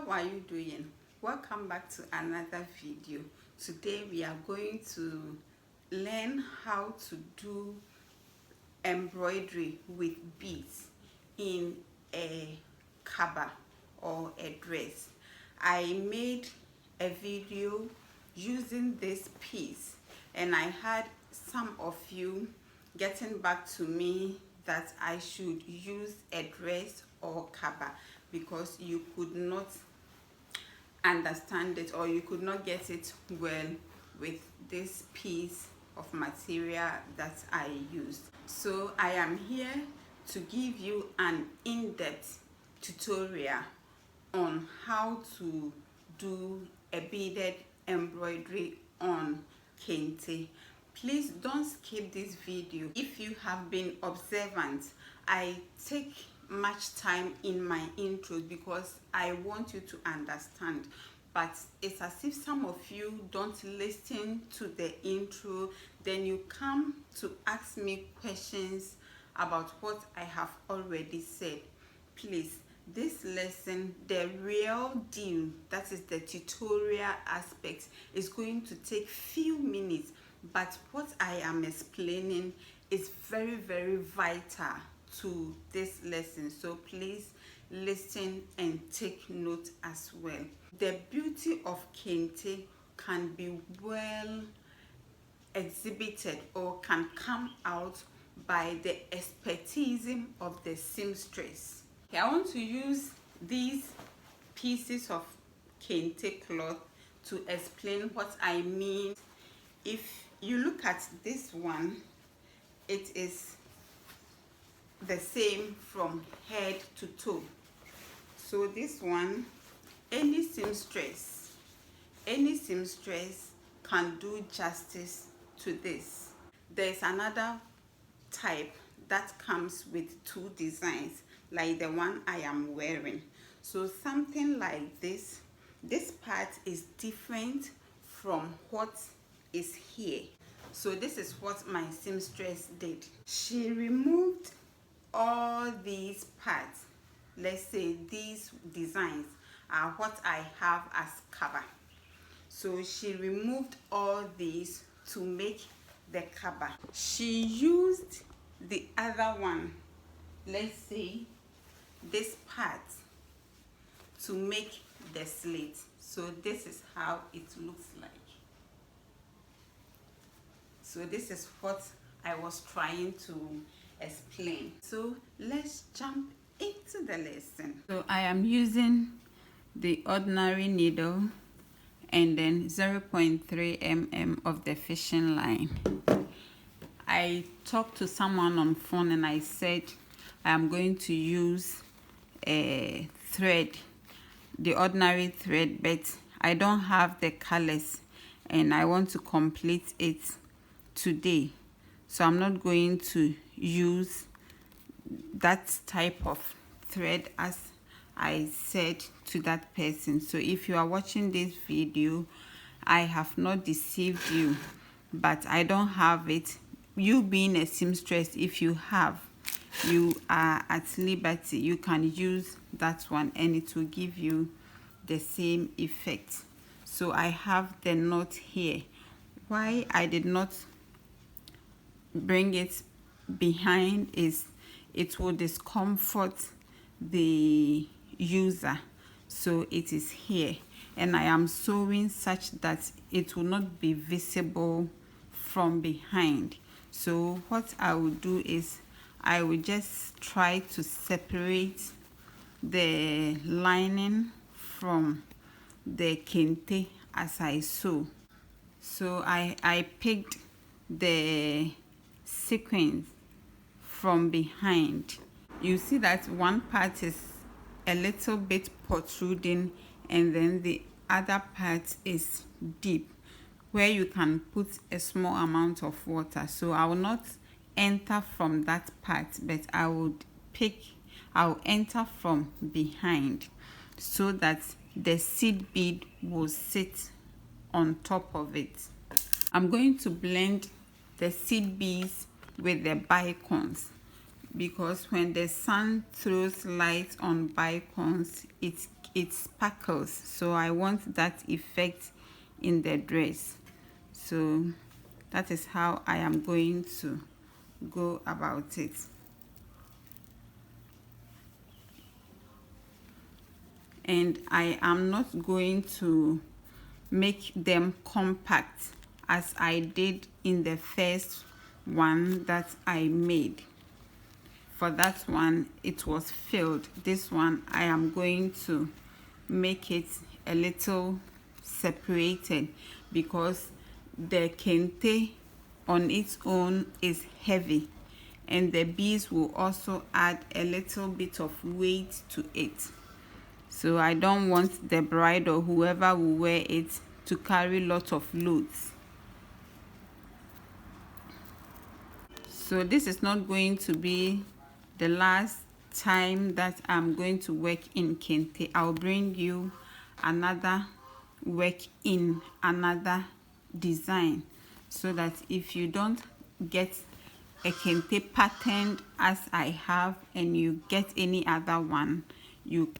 How are you doing? Welcome back to another video. Today we are going to learn how to do embroidery with beads in a kaba or a dress. I made a video using this piece and I had some of you getting back to me that I should use a dress or kaba because you could not understand it or you could not get it well with this piece of material that I used. So I am here to give you an in-depth tutorial on how to do a beaded embroidery on kente. Please don't skip this video. If you have been observant, I take much time in my intros because I want you to understand, but it's as if some of you don't listen to the intro, then you come to ask me questions about what I have already said. Please, this lesson, the real deal, that is the tutorial aspect, is going to take few minutes, but what I am explaining is very vital to this lesson, so please listen and take note as well. The beauty of kente can be well exhibited or can come out by the expertise of the seamstress. Okay, I want to use these pieces of kente cloth to explain what I mean. If you look at this one, it is the same from head to toe. So this one, any seamstress can do justice to this. There's another type that comes with two designs like the one I am wearing. So something like this part is different from what is here. So this is what my seamstress did. She removed all these parts. Let's say these designs are what I have as cover. So she removed all these to make the cover. She used the other one, let's say this part, to make the sleet. So this is how it looks like. So this is what I was trying to explain. So let's jump into the lesson. So I am using the ordinary needle and then 0.3 mm of the fishing line. I talked to someone on phone and I said I am going to use a thread, the ordinary thread, but I don't have the colors and I want to complete it today, so I'm not going to use that type of thread as I said to that person. So if you are watching this video, I have not deceived you, but I don't have it. You being a seamstress, if you have, you are at liberty, you can use that one and it will give you the same effect. So I have the knot here. Why I did not bring it behind is it will discomfort the user, so it is here, and I am sewing such that it will not be visible from behind. So what I will do is I will just try to separate the lining from the kente as I sew. So I picked the sequins from behind. You see that one part is a little bit protruding and then the other part is deep, where you can put a small amount of water. So I will not enter from that part, but I'll enter from behind so that the seed bead will sit on top of it. I'm going to blend the seed beads with the bicons. because when the sun throws light on bicons, it sparkles. So I want that effect in the dress. So that is how I am going to go about it. And I am not going to make them compact as I did in the first one that I made. For that one, it was filled. This one, I am going to make it a little separated because the kente on its own is heavy, and the beads will also add a little bit of weight to it. So I don't want the bride or whoever will wear it to carry lots of loads. So this is not going to be the last time that I'm going to work in kente. I'll bring you another work in another design, so that if you don't get a kente pattern as I have and you get any other one, you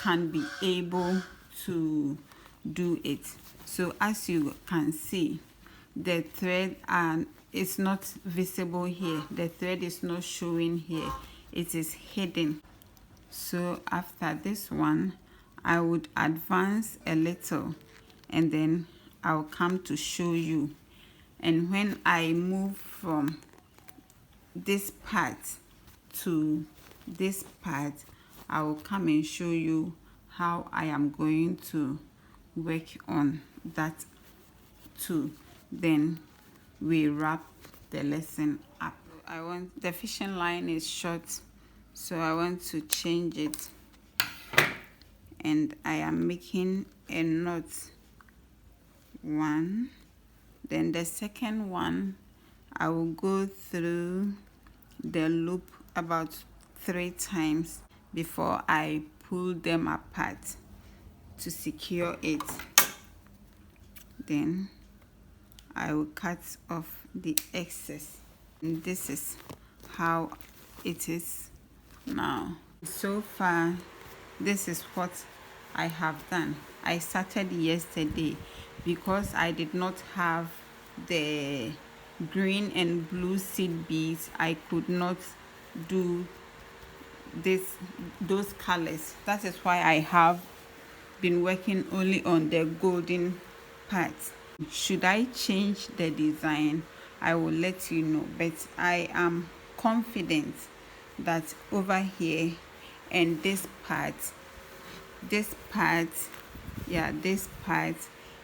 can be able to do it. So as you can see, the thread is not visible here. The thread is not showing here. It is hidden. So after this one, I would advance a little and then I'll come to show you. And when I move from this part to this part, I will come and show you how I am going to work on that too. Then we wrap the lesson up. I want the fishing line is short, so I want to change it, and I am making a knot, one, then the second one I will go through the loop about 3 times before I pull them apart to secure it. Then I will cut off the excess. And this is how it is now. So far, this is what I have done. I started yesterday because I did not have the green and blue seed beads. I could not do those colors. That is why I have been working only on the golden part. Should I change the design, I will let you know, but I am confident that over here and this part,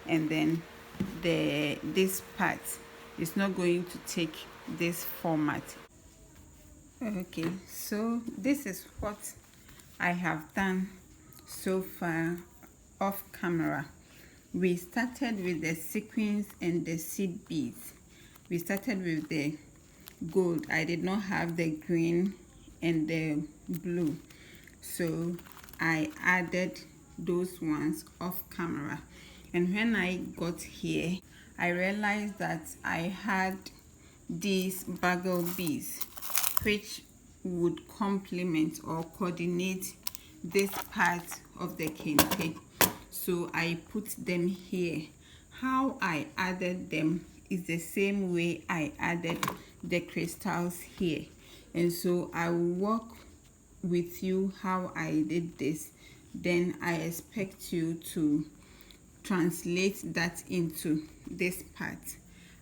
and then this part is not going to take this format. Okay, so this is what I have done so far off camera. We started with the sequins and the seed beads. We started with the gold. I did not have the green and the blue, so I added those ones off camera. And when I got here, I realized that I had these bagel beads which would complement or coordinate this part of the kente. So I put them here. How I added them is the same way I added the crystals here. And so I will walk with you how I did this. Then I expect you to translate that into this part.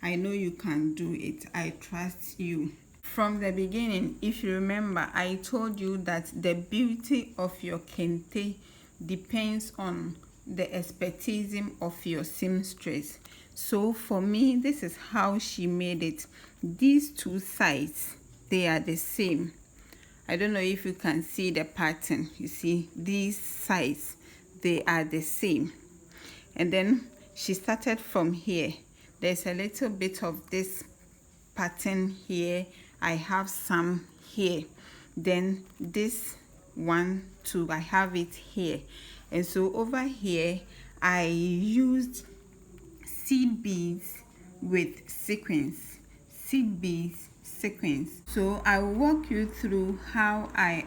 I know you can do it. I trust you. From the beginning, if you remember, I told you that the beauty of your kente depends on the expertise of your seamstress. So for me, this is how she made it. These two sides, they are the same. I don't know if you can see the pattern. You see, these sides, they are the same. And then she started from here. There's a little bit of this pattern here. I have some here. Then this one too, I have it here. And so over here, I used seed beads with sequins. Seed beads, sequins. So I will walk you through how I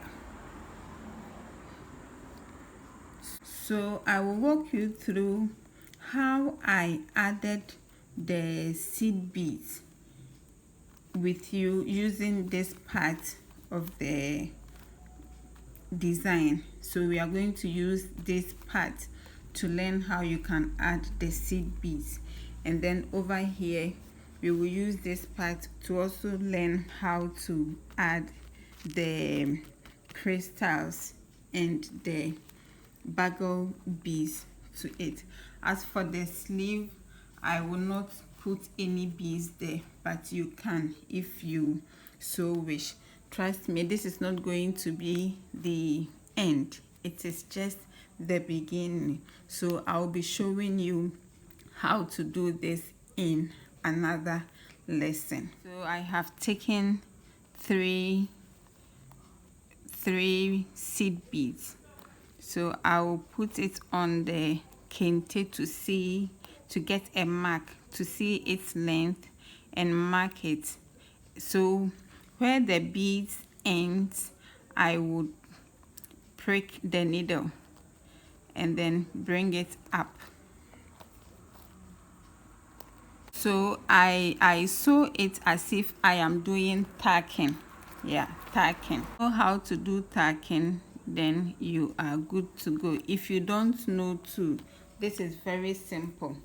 added the seed beads with you using this part of the design. So we are going to use this part to learn how you can add the seed beads, and then over here we will use this part to also learn how to add the crystals and the bugle beads to it. As for the sleeve, I will not put any beads there, but you can if you so wish. Trust me, this is not going to be the end, it is just the beginning. So I'll be showing you how to do this in another lesson. So I have taken three seed beads, so I will put it on the kente to get a mark, to see its length and mark it. So where the beads ends, I would prick the needle and then bring it up. So I sew it as if I am doing tacking. Yeah, tacking. Know how to do tacking, then you are good to go. If you don't know to, this is very simple.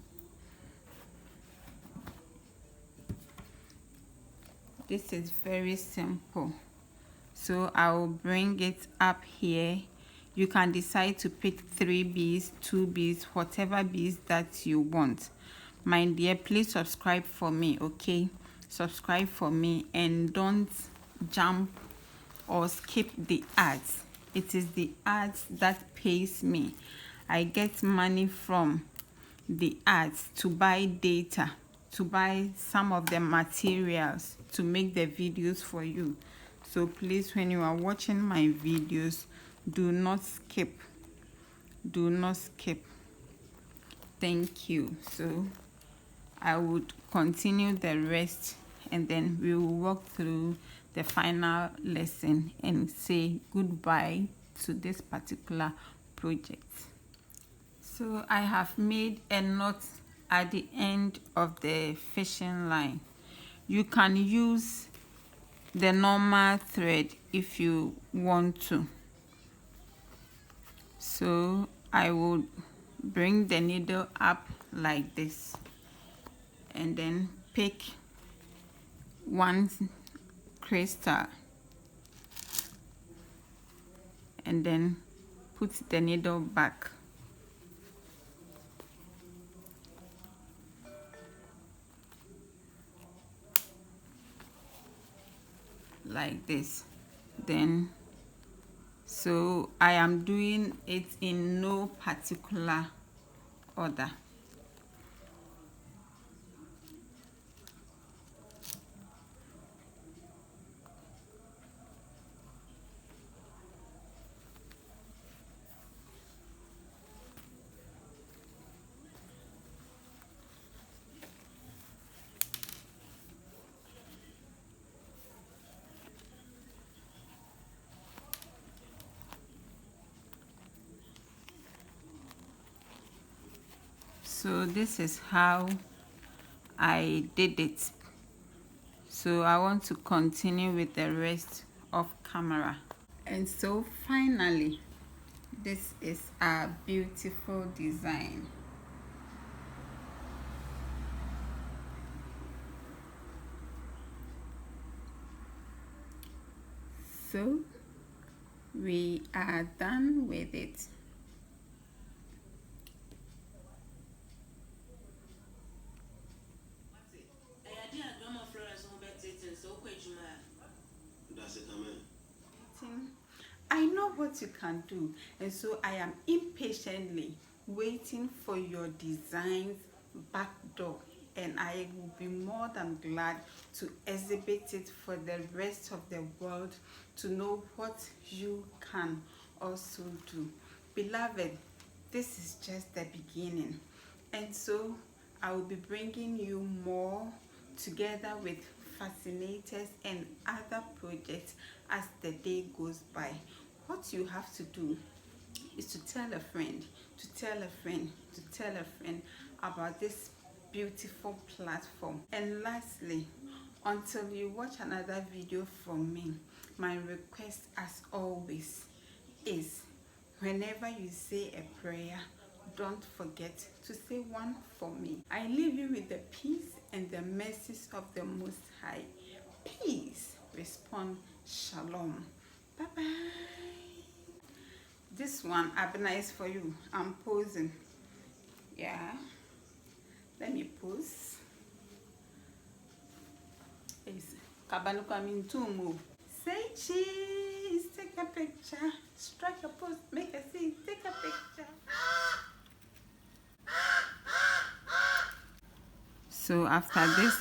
This is very simple. So I will bring it up here. You can decide to pick 3 beads, 2 beads, whatever beads that you want. My dear, please subscribe for me, okay? Subscribe for me and don't jump or skip the ads. It is the ads that pays me. I get money from the ads to buy data, to buy some of the materials to make the videos for you. So please, when you are watching my videos, do not skip. Do not skip. Thank you. So I would continue the rest, and then we will walk through the final lesson and say goodbye to this particular project. So I have made a knot at the end of the fishing line. You can use the normal thread if you want to. So I will bring the needle up like this and then pick one crystal and then put the needle back like this. Then so I am doing it in no particular order. So this is how I did it. So I want to continue with the rest of camera. And so finally, this is a beautiful design. So we are done with it. I know what you can do, and so I am impatiently waiting for your designs back door, and I will be more than glad to exhibit it for the rest of the world to know what you can also do. Beloved, this is just the beginning, and so I will be bringing you more together with fascinators and other projects as the day goes by. What you have to do is to tell a friend, to tell a friend, to tell a friend about this beautiful platform. And lastly, until you watch another video from me, my request as always is, whenever you say a prayer, don't forget to say one for me. I leave you with the peace and the mercies of the Most High. Peace. Respond. Shalom. Bye bye. This one, Abena, is for you. I'm posing. Yeah. Let me pose. It's Kaba coming to move. Say cheese. Take a picture. Strike a pose. Make a scene. Take a picture. So after this,